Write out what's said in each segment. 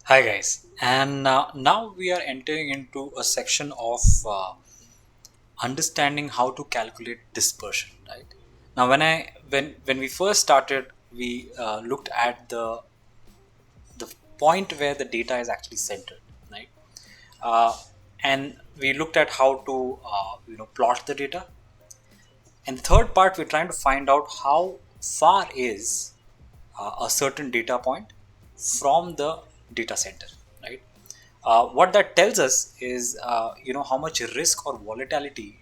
Hi guys, and now we are entering into a section of understanding how to calculate dispersion. Right now, when we first started, we looked at the point where the data is actually centered, right? Uh, and we looked at how to plot the data. And the third part, we're trying to find out how far is a certain data point from the data center, right? What that tells us is how much risk or volatility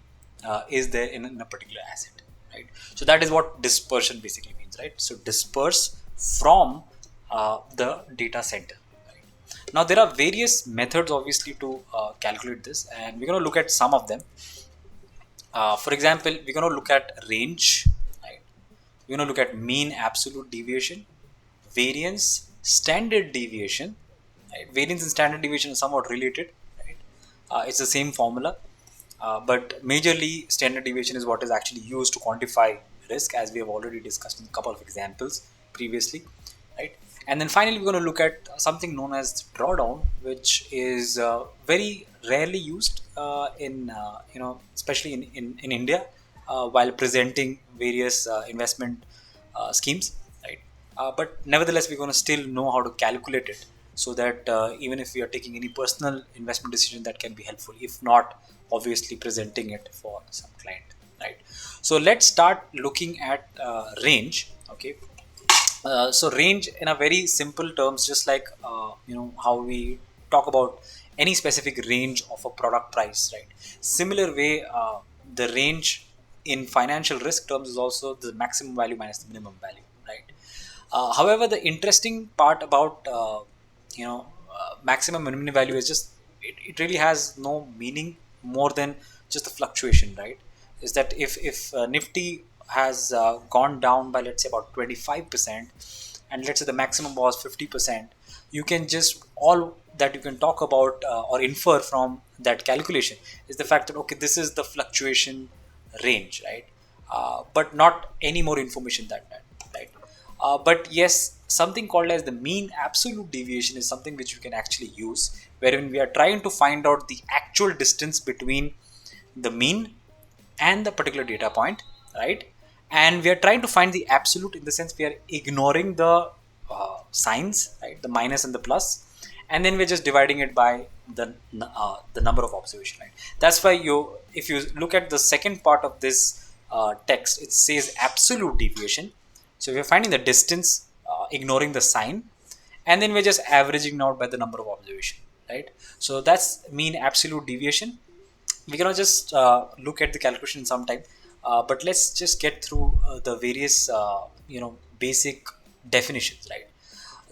is there in a particular asset, right? So that is what dispersion basically means, right? So disperse from the data center, right? Now there are various methods obviously to calculate this, and we're going to look at some of them. For example, we're going to look at range, right? We're going to look at mean absolute deviation, variance, standard deviation. Right? Variance and standard deviation are somewhat related. Right? It's the same formula, but majorly standard deviation is what is actually used to quantify risk, as we have already discussed in a couple of examples previously. Right? And then finally, we're going to look at something known as drawdown, which is very rarely used especially in India, while presenting various investment schemes, right? But nevertheless, we're going to still know how to calculate it, so that even if we are taking any personal investment decision, that can be helpful. If not, obviously presenting it for some client, right? So let's start looking at range. Okay. So range in a very simple terms, just like how we talk about any specific range of a product price, right? Similar way, the range in financial risk terms is also the maximum value minus the minimum value, right? However, the interesting part about maximum and minimum value is just it really has no meaning more than just the fluctuation, right? Is that if Nifty has gone down by, let's say, about 25%, and let's say the maximum was 50%, you can just all that you can talk about or infer from that calculation is the fact that, okay, this is the fluctuation range, right? But not any more information than that, right? But yes, something called as the mean absolute deviation is something which you can actually use, wherein we are trying to find out the actual distance between the mean and the particular data point, right? And we are trying to find the absolute, in the sense we are ignoring the signs, right? The minus and the plus, and then we're just dividing it by the number of observation, right? That's why if you look at the second part of this text, it says absolute deviation. So we're finding the distance, ignoring the sign, and then we're just averaging out by the number of observation, right? So that's mean absolute deviation. We cannot just look at the calculation sometime, but let's just get through the various basic definitions, right?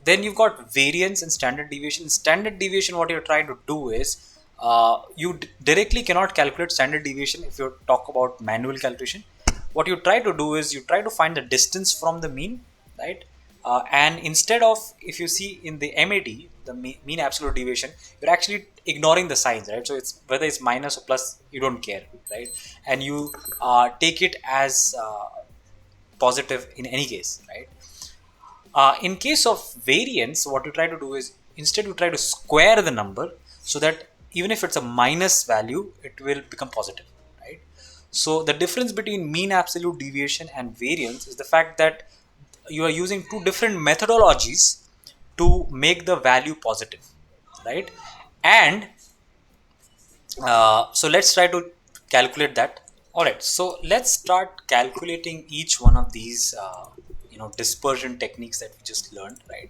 Then you've got variance and standard deviation. Standard deviation, what you're trying to do is directly cannot calculate standard deviation if you talk about manual calculation. What you try to do is you try to find the distance from the mean, right? And instead of, if you see in the MAD, the mean absolute deviation, you're actually ignoring the signs, right? So it's whether it's minus or plus, you don't care, right? And you take it as positive in any case, right? In case of variance, what you try to do is, instead you try to square the number, so that even if it's a minus value, it will become positive, right? So the difference between mean absolute deviation and variance is the fact that you are using two different methodologies to make the value positive, right? And so let's try to calculate that. All right, so let's start calculating each one of these dispersion techniques that we just learned, right?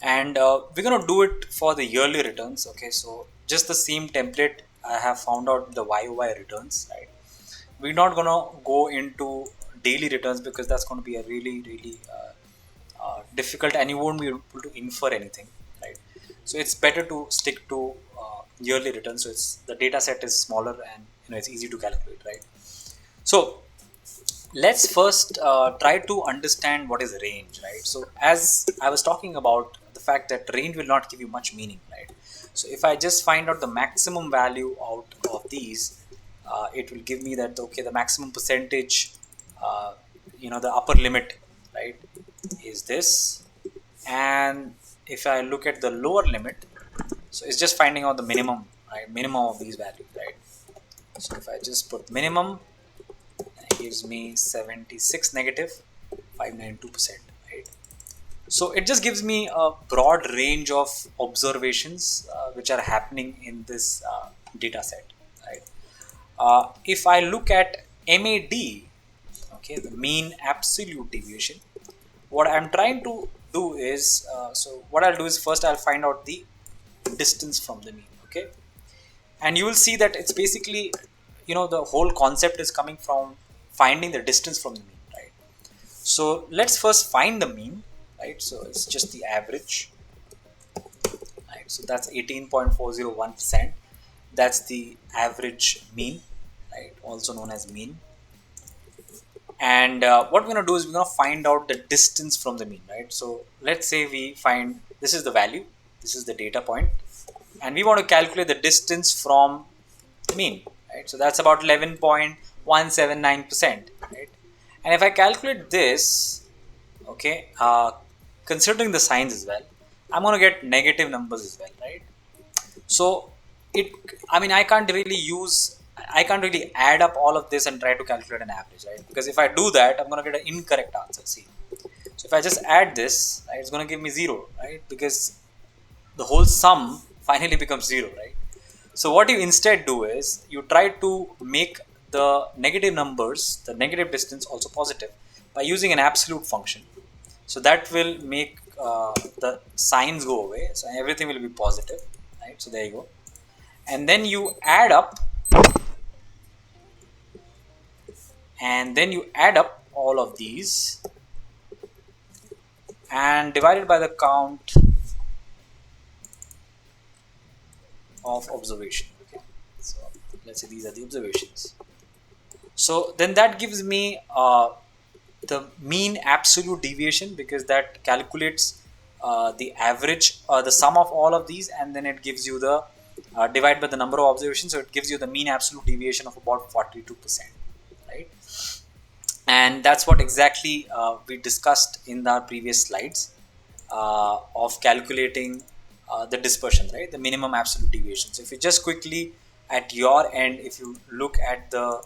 And we're going to do it for the yearly returns. Okay, so just the same template, I have found out the YOY returns, right? We're not going to go into daily returns, because that's going to be a really difficult, and you won't be able to infer anything, right? So it's better to stick to yearly returns, so it's the data set is smaller, and it's easy to calculate, right? So let's first try to understand what is range, right? So as I was talking about the fact that range will not give you much meaning, right? So if I just find out the maximum value out of these, it will give me that, okay, the maximum percentage, the upper limit, right, is this, and if I look at the lower limit, so it's just finding out the minimum, right? Minimum of these values, right? So if I just put minimum, it gives me 76 negative 592%, right? So it just gives me a broad range of observations which are happening in this data set, right? If I look at MAD, okay, the mean absolute deviation, what I'm trying to do is, so what I'll do is first I'll find out the distance from the mean, okay? And you will see that it's basically, the whole concept is coming from finding the distance from the mean, right? So let's first find the mean, right? So it's just the average, right? So that's 18.401%. That's the average mean, right? Also known as mean. And what we're going to do is we're going to find out the distance from the mean, right? So let's say we find this is the value, this is the data point, and we want to calculate the distance from the mean, right? So that's about 11.179%, right? And if I calculate this, okay, considering the signs as well, I'm going to get negative numbers as well, right? So it, I mean, I can't really add up all of this and try to calculate an average, right? Because if I do that, I'm going to get an incorrect answer. See, so if I just add this, right, it's going to give me 0, right? Because the whole sum finally becomes 0, right? So what you instead do is you try to make the negative numbers, the negative distance, also positive by using an absolute function. So that will make the signs go away. So everything will be positive, right? So there you go. And then you add up, all of these and divide it by the count of observation. Okay. So let's say these are the observations. So then that gives me the mean absolute deviation, because that calculates the average, the sum of all of these, and then it gives you the divide by the number of observations. So it gives you the mean absolute deviation of about 42%, right? And that's what exactly we discussed in our previous slides of calculating the dispersion, right? The minimum absolute deviation. So if you just quickly at your end, if you look at the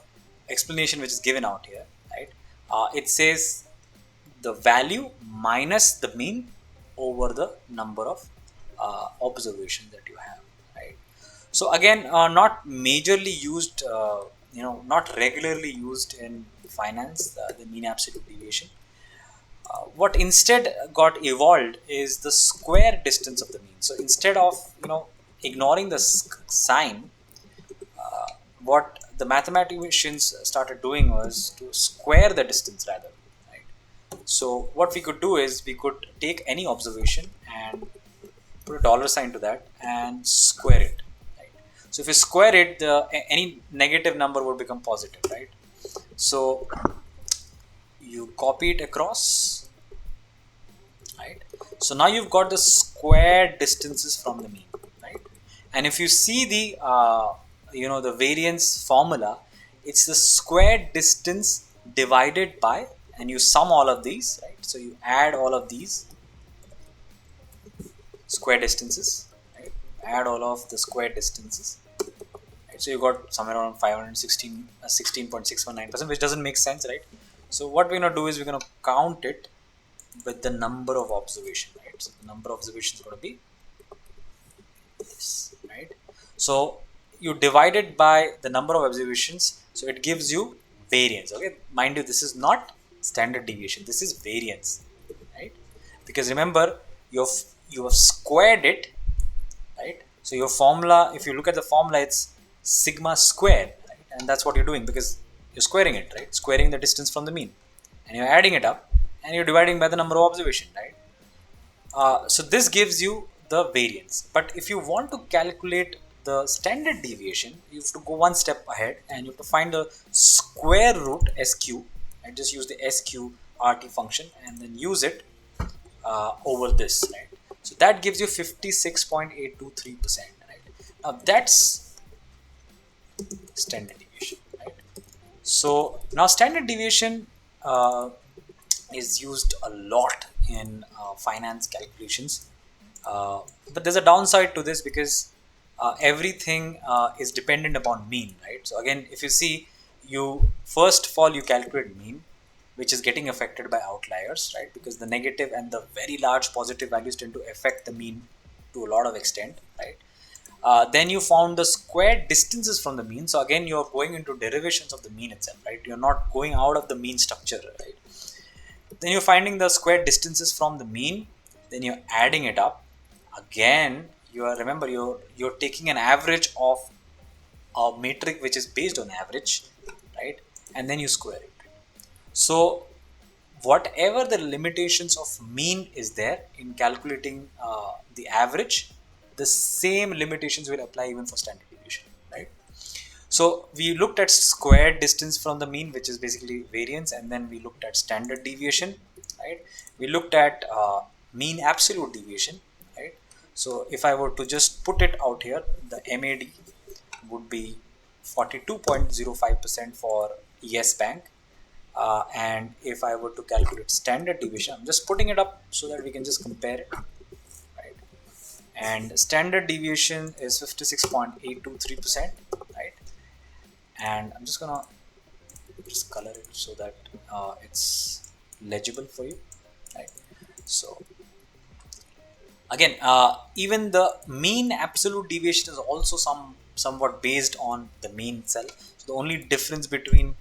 explanation which is given out here, right? It says the value minus the mean over the number of observations that you have, right? So again, not majorly used, not regularly used in finance, the mean absolute deviation. What instead got evolved is the square distance of the mean. So instead of ignoring the sign, what the mathematicians started doing was to square the distance rather, right? So what we could do is we could take any observation and put a dollar sign to that and square it, right? So if you square it, any negative number would become positive, right? So you copy it across, right? So now you've got the square distances from the mean, right? And if you see the the variance formula, it's the square distance divided by, and you sum all of these, right? So you add all of these square distances, right? Add all of the square distances, right? So you got somewhere around 516 16.619%, which doesn't make sense, right? So what we're going to do is we're going to count it with the number of observation, right? So the number of observations is going to be this, right? So you divide it by the number of observations, so it gives you variance. Okay, mind you, this is not standard deviation, this is variance, right? Because remember, you have squared it, right? So your formula, if you look at the formula, it's sigma square, right? And that's what you're doing, because you're squaring it, right? Squaring the distance from the mean, and you're adding it up, and you're dividing by the number of observation, right? So this gives you the variance. But if you want to calculate the standard deviation, you have to go one step ahead and you have to find the square root SQ, and just use the SQRT function and then use it over this, right? So that gives you 56.823%, right? Now that's standard deviation, right? So now standard deviation is used a lot in finance calculations, uh, but there's a downside to this because everything is dependent upon mean, right? So again, if you see, you first of all you calculate mean, which is getting affected by outliers, right? Because the negative and the very large positive values tend to affect the mean to a lot of extent, right? Then you found the squared distances from the mean. So again, you're going into derivations of the mean itself, right? You're not going out of the mean structure, right? Then you're finding the squared distances from the mean. Then you're adding it up. Again, you are, remember, you're taking an average of a metric which is based on average, right? And then you square it. So whatever the limitations of mean is there in calculating the average, the same limitations will apply even for standard deviation, right? So we looked at squared distance from the mean, which is basically variance, and then we looked at standard deviation, right? We looked at mean absolute deviation, right? So if I were to just put it out here, the MAD would be 42.05% for Yes Bank. And if I were to calculate standard deviation, I'm just putting it up so that we can just compare it, right? And standard deviation is 56.823%, right? And I'm just gonna just color it so that it's legible for you, right? So again, even the mean absolute deviation is also somewhat based on the mean itself. So the only difference between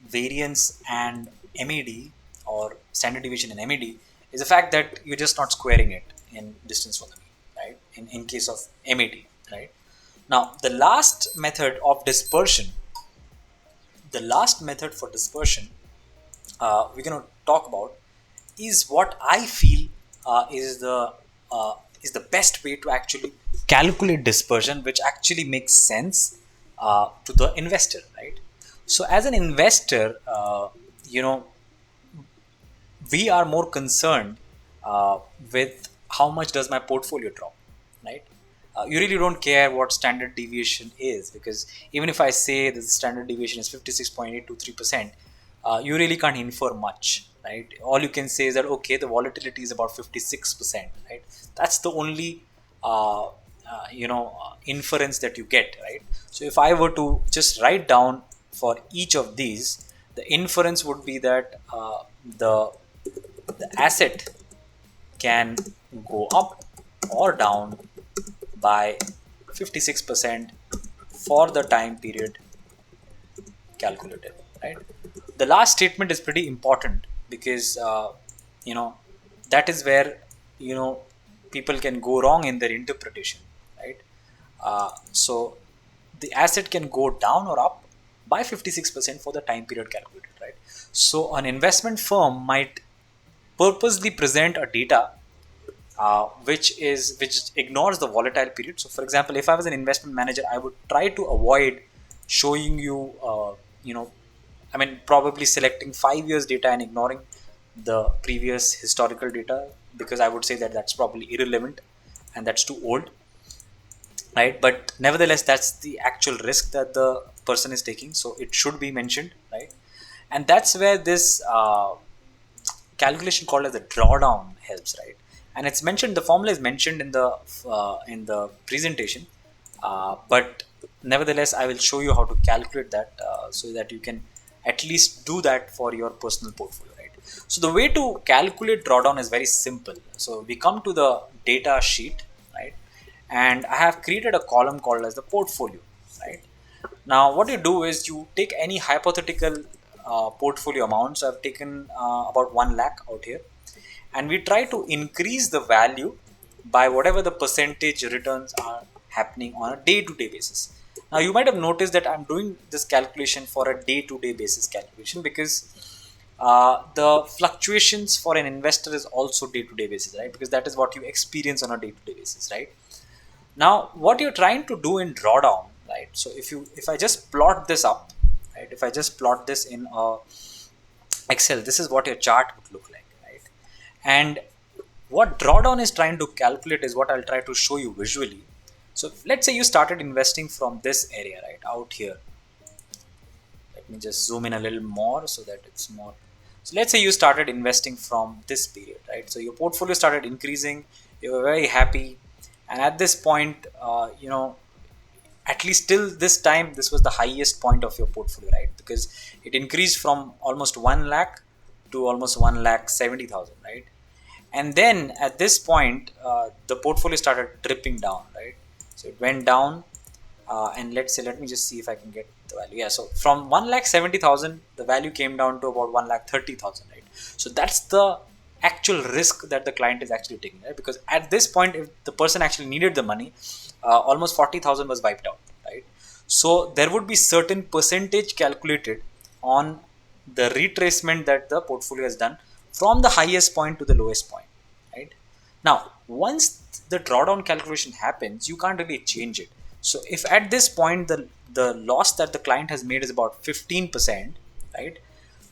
variance and MAD, or standard deviation and MAD, is the fact that you're just not squaring it in distance from the mean, right? In case of MAD, right? Now the last method of dispersion, the last method for dispersion we're going to talk about is what I feel uh, is the best way to actually calculate dispersion, which actually makes sense to the investor, right? So as an investor, you know, we are more concerned with how much does my portfolio drop, right? You really don't care what standard deviation is, because even if I say that the standard deviation is 56.823%, you really can't infer much, right? All you can say is that okay, the volatility is about 56%, right? That's the only inference that you get, right? So if I were to just write down for each of these, the inference would be that the the asset can go up or down by 56% for the time period calculated, right? The last statement is pretty important because you know that is where you know people can go wrong in their interpretation, right? So the asset can go down or up by 56% for the time period calculated, right? So an investment firm might purposely present a data which ignores the volatile period. So for example, if I was an investment manager, I would try to avoid showing you you know I mean probably selecting 5 years data and ignoring the previous historical data, because I would say that that's probably irrelevant and that's too old, right? But nevertheless, that's the actual risk that the person is taking, so it should be mentioned, right? And that's where this calculation called as the drawdown helps, right? And it's mentioned, the formula is mentioned in the presentation, but nevertheless I will show you how to calculate that so that you can at least do that for your personal portfolio, right? So the way to calculate drawdown is very simple. So we come to the data sheet, right? And I have created a column called as the portfolio, right? Now, what you do is you take any hypothetical portfolio amount. So I've taken about 1 lakh out here, and we try to increase the value by whatever the percentage returns are happening on a day-to-day basis. Now, you might have noticed that I'm doing this calculation for a day-to-day basis calculation because the fluctuations for an investor is also day-to-day basis, right? Because that is what you experience on a day-to-day basis, right? Now what you're trying to do in drawdown, right? So if I just plot this up, right? If I just plot this in Excel, this is what your chart would look like, right? And what drawdown is trying to calculate is what I'll try to show you visually. So let's say you started investing from this area, right, out here. Let me just zoom in a little more so that it's more. So let's say you started investing from this period, right? So your portfolio started increasing, you were very happy, and at this point, at least till this time, this was the highest point of your portfolio, right? Because it increased from almost 1 lakh to almost 1 lakh 70,000, right? And then at this point, the portfolio started dripping down, right? So it went down, and let's say, let me just see if I can get the value. Yeah, so from 1 lakh 70,000, the value came down to about 1 lakh 30,000, right? So that's the actual risk that the client is actually taking, right? Because at this point, if the person actually needed the money, almost 40,000 was wiped out, right? So there would be certain percentage calculated on the retracement that the portfolio has done from the highest point to the lowest point, right? Now, once the drawdown calculation happens, you can't really change it. So if at this point the loss that the client has made is about 15%, right?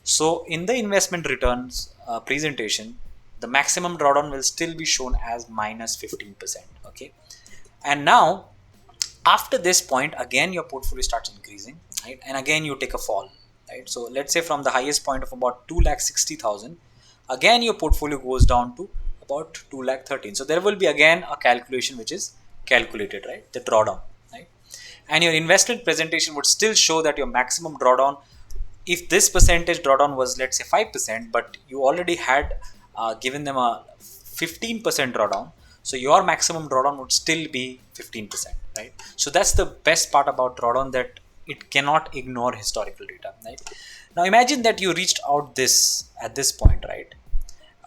So in the investment returns presentation, the maximum drawdown will still be shown as minus 15%. Okay. And now, after this point, again your portfolio starts increasing, right? And again you take a fall, right? So let's say from the highest point of about 2,60,000, again your portfolio goes down to about 2,13,000. So there will be again a calculation which is calculated, right? The drawdown, right? And your investment presentation would still show that your maximum drawdown, if this percentage drawdown was, let's say, 5%, but you already had given them a 15% drawdown, so your maximum drawdown would still be 15%, right? So that's the best part about drawdown, that it cannot ignore historical data, right? Now imagine that you reached out this at this point, right?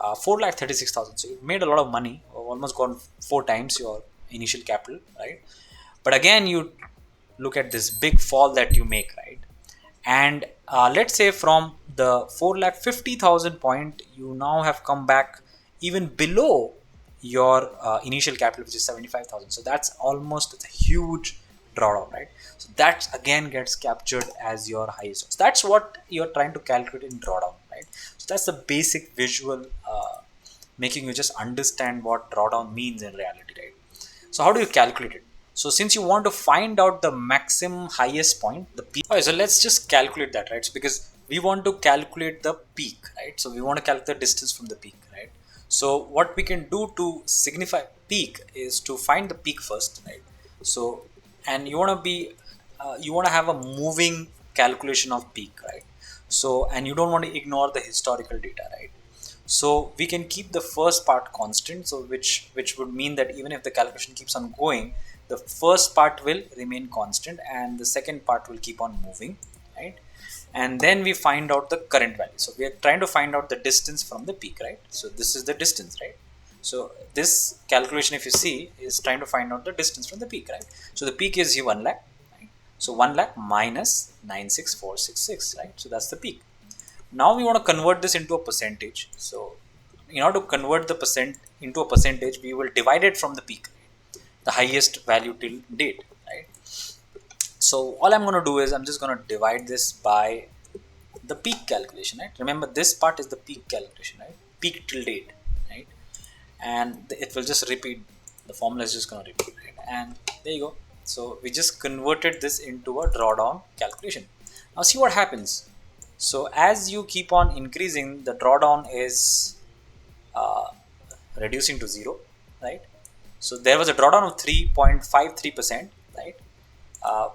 4,36,000. So you made a lot of money, almost gone 4 times your initial capital, right? But again, you look at this big fall that you make, right? And let's say from the 4,50,000 point, you now have come back even below your initial capital, which is 75,000. So that's almost a huge drawdown, right? So that again gets captured as your highest. So that's what you're trying to calculate in drawdown, right? So that's the basic visual, making you just understand what drawdown means in reality, right? So how do you calculate it? So since you want to find out the maximum highest point, the peak. Okay, so let's just calculate that, right? So because we want to calculate the peak, right? So we want to calculate the distance from the peak, right? So what we can do to signify peak is to find the peak first, right? So, and you want to be, you want to have a moving calculation of peak, right? So, and you don't want to ignore the historical data, right? So we can keep the first part constant, so which would mean that even if the calculation keeps on going, the first part will remain constant and the second part will keep on moving, right? And then we find out the current value. So we are trying to find out the distance from the peak, right? So this is the distance, right? So this calculation, if you see, is trying to find out the distance from the peak, right? So the peak is 1 lakh, right? So 1 lakh minus 96466, right? So that's the peak. Now we want to convert this into a percentage. So in order to convert the percent into a percentage, we will divide it from the peak, the highest value till date, right? So all I'm going to do is I'm just going to divide this by the peak calculation, right? Remember, this part is the peak calculation, right? Peak till date, right? And it will just repeat. The formula is just going to repeat, right? And there you go. So we just converted this into a drawdown calculation. Now see what happens. So as you keep on increasing, the drawdown is uh, reducing to 0, right? So there was a drawdown of 3.53%, right? Uh,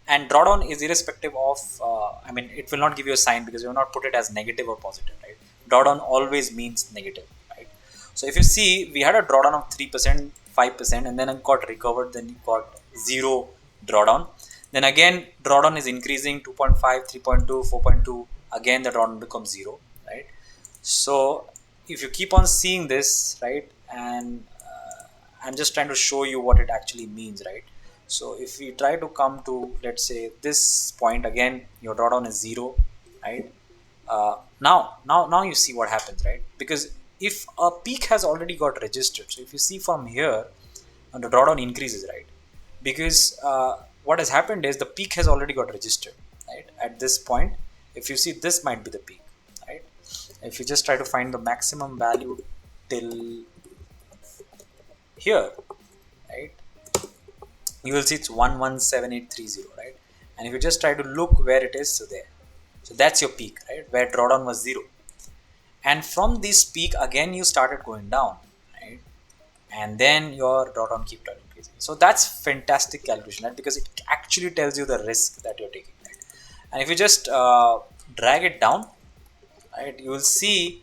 and drawdown is irrespective of, I mean, it will not give you a sign because you will not put it as negative or positive, right? Drawdown always means negative, right? So if you see, we had a drawdown of 3%, 5%, and then it got recovered, then you got 0 drawdown. Then again, drawdown is increasing 2.5, 3.2, 4.2. Again, the drawdown becomes 0, right? So if you keep on seeing this, right, and I'm just trying to show you what it actually means, right? So if we try to come to, let's say, this point, again your drawdown is 0, right? Now you see what happens, right? Because if a peak has already got registered, so if you see from here, the drawdown increases, right? Because what has happened is the peak has already got registered, right? At this point, if you see, this might be the peak, right? If you just try to find the maximum value till here, right, you will see it's 117830, right? And if you just try to look where it is, so there, so that's your peak, right, where drawdown was 0. And from this peak again you started going down, right? and then your drawdown keep on increasing. So that's fantastic calculation, right? Because it actually tells you the risk that you're taking, right? And if you just drag it down, right, you will see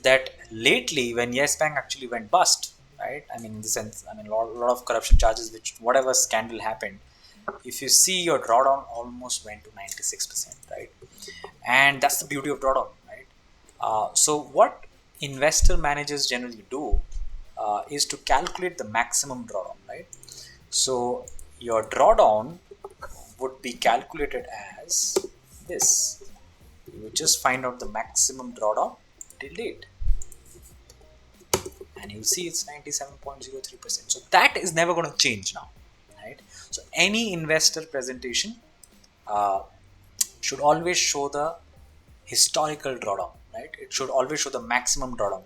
that lately when Yes Bank actually went bust, right? I mean, in the sense, I mean, lot of corruption charges, which whatever scandal happened, if you see your drawdown almost went to 96%, right? And that's the beauty of drawdown, right? So what investor managers generally do is to calculate the maximum drawdown, right? So your drawdown would be calculated as this. You would just find out the maximum drawdown till date, and you'll see it's 97.03%. So that is never going to change now, right? So any investor presentation uh, should always show the historical drawdown, right? It should always show the maximum drawdown.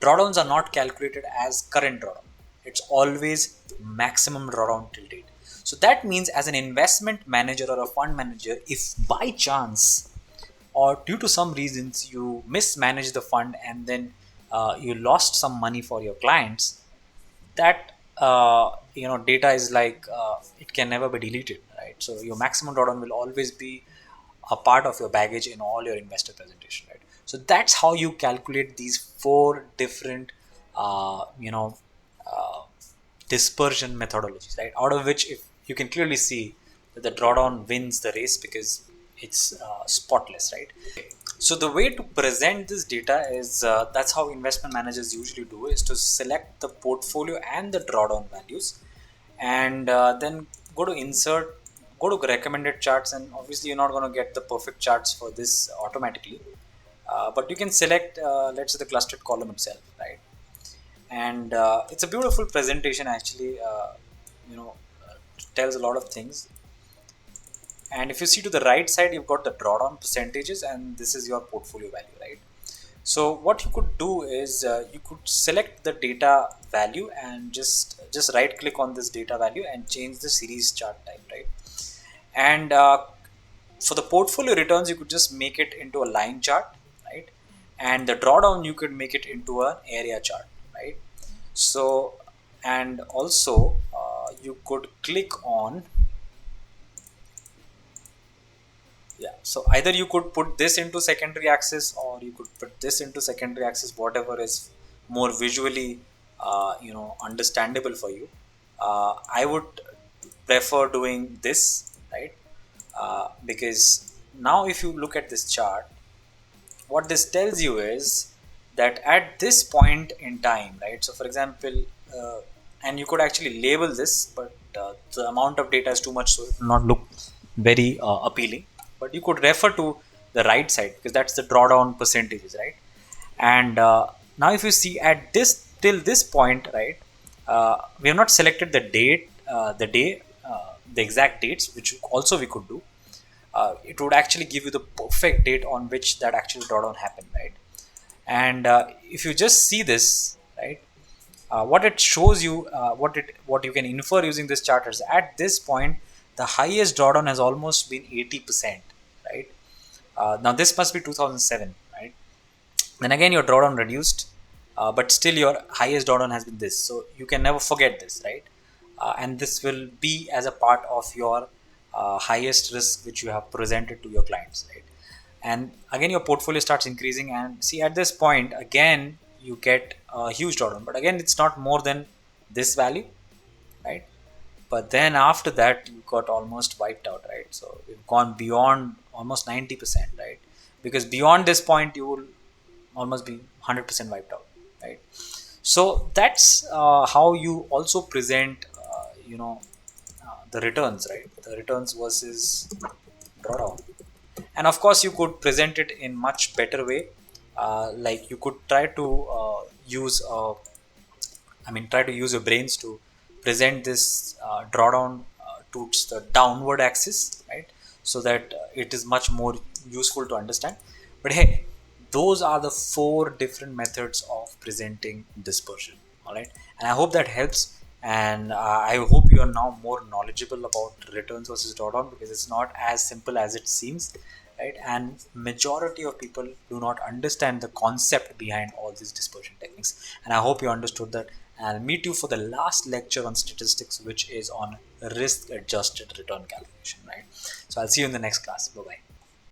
Drawdowns are not calculated as current drawdown. It's always maximum drawdown till date. So that means as an investment manager or a fund manager, if by chance or due to some reasons you mismanage the fund and then you lost some money for your clients, that data is like it can never be deleted, right? So your maximum drawdown will always be a part of your baggage in all your investor presentation, right? So that's how you calculate these four different uh, you know uh, dispersion methodologies, right? Out of which, if you can clearly see that the drawdown wins the race because it's spotless, right? So the way to present this data is that's how investment managers usually do, is to select the portfolio and the drawdown values, and then go to insert, go to recommended charts, and obviously you're not going to get the perfect charts for this automatically, but you can select let's say the clustered column itself, right? And it's a beautiful presentation actually. You know, tells a lot of things. And if you see to the right side, you've got the drawdown percentages, and this is your portfolio value, right? So what you could do is you could select the data value and just right click on this data value and change the series chart type, right? And for the portfolio returns, you could just make it into a line chart, right? And the drawdown, you could make it into an area chart, right? So, and also you could click on, yeah, so either you could put this into secondary axis or you could put this into secondary axis, whatever is more visually understandable for you. I would prefer doing this, right? Because now if you look at this chart, what this tells you is that at this point in time, right? So for example, and you could actually label this, but the amount of data is too much, so it will not look very appealing. But you could refer to the right side because that's the drawdown percentages, right? And now if you see at this till this point, right, we have not selected the date, the day, the exact dates, which also we could do. It would actually give you the perfect date on which that actual drawdown happened, right? And if you just see this, right, what it shows you, what you can infer using this chart is at this point the highest drawdown has almost been 80%, right? Now this must be 2007, right? Then again your drawdown reduced, but still your highest drawdown has been this, so you can never forget this, right? And this will be as a part of your highest risk which you have presented to your clients, right? And again your portfolio starts increasing, and see at this point again you get a huge drawdown, but again it's not more than this value, right? But then after that you got almost wiped out, right? So we've gone beyond almost 90%, right? Because beyond this point you will almost be 100% wiped out, right? So that's how you also present the returns, right? The returns versus drawdown. And of course you could present it in much better way. Like you could try to use try to use your brains to present this drawdown towards the downward axis, right? So that it is much more useful to understand. But hey, those are the four different methods of presenting dispersion. All right, and I hope that helps. And I hope you are now more knowledgeable about returns versus drawdown, because it's not as simple as it seems, right? And majority of people do not understand the concept behind all these dispersion techniques, and I hope you understood that. and meet you for the last lecture on statistics, which is on risk adjusted return calculation, right? So I'll see you in the next class. Bye bye.